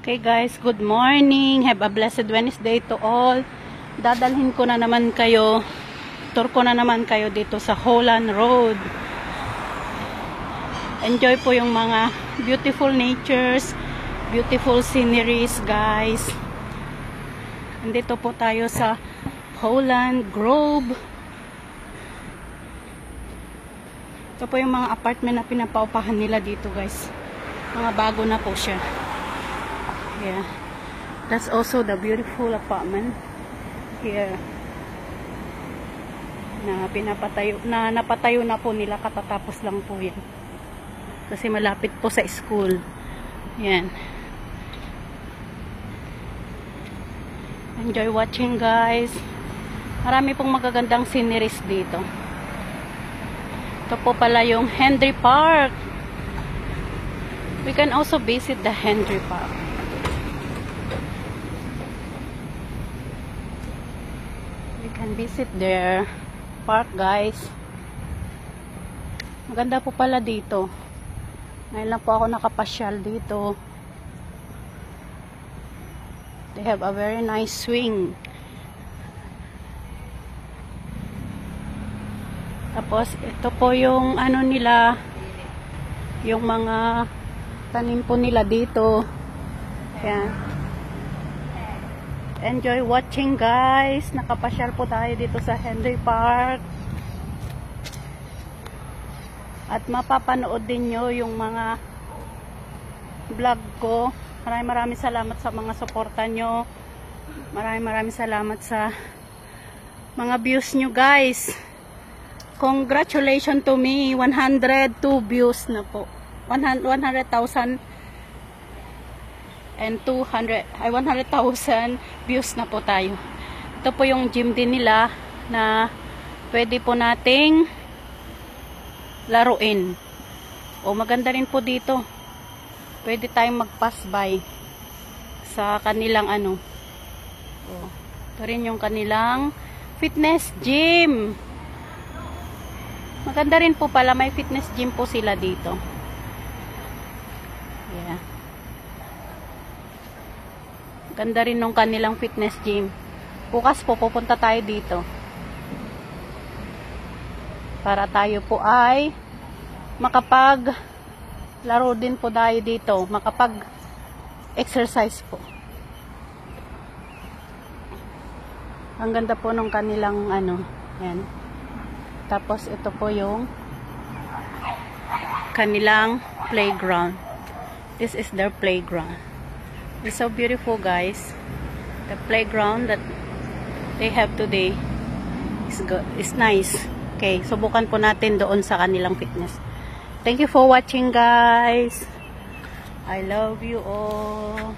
Okay guys, good morning. Have a blessed Wednesday to all. Dadalhin ko na naman kayo, tour ko na naman kayo dito sa Holland Road. Enjoy po yung mga beautiful natures, beautiful sceneries guys. Nandito po tayo sa Holland Grove. Ito po yung mga apartment na pinapaupahan nila dito guys. Mga bago na po siya. Yeah. That's also the beautiful apartment here. Napatayo na po nila, katatapos lang po yan. Kasi malapit po sa school. Yan. Enjoy watching guys. Marami pong magagandang sceneries dito. Ito po pala yung Henry Park. We can also visit the Henry Park. We can visit their park guys. Maganda po pala dito. Ngayon lang po ako nakapasyal dito. They have a very nice swing. Tapos ito po yung ano nila, yung mga tanim po nila dito. Ayan. Enjoy watching guys. Nakapasyal po tayo dito sa Henry Park. At mapapanood din nyo yung mga vlog ko. Maraming salamat sa mga suporta nyo. Maraming salamat sa mga views nyo guys. Congratulations to me. 102 views na po. 100,000 and 100,000 views na po tayo. Ito po yung gym din nila na pwede po nating laruin. O maganda rin po dito. Pwede tayong mag-pass by sa kanilang ano. O, ito rin yung kanilang fitness gym. Maganda rin po pala, may fitness gym po sila dito. Yeah. Ganda rin nung kanilang fitness gym. Bukas po pupunta tayo dito. Para tayo po ay makapag laro din po tayo dito. Makapag exercise po. Ang ganda po nung kanilang ano. Yan. Tapos ito po yung kanilang playground. This is their playground. It's so beautiful guys. The playground that they have today is good. It's nice. Okay, subukan po natin doon sa kanilang fitness. Thank you for watching guys. I love you all.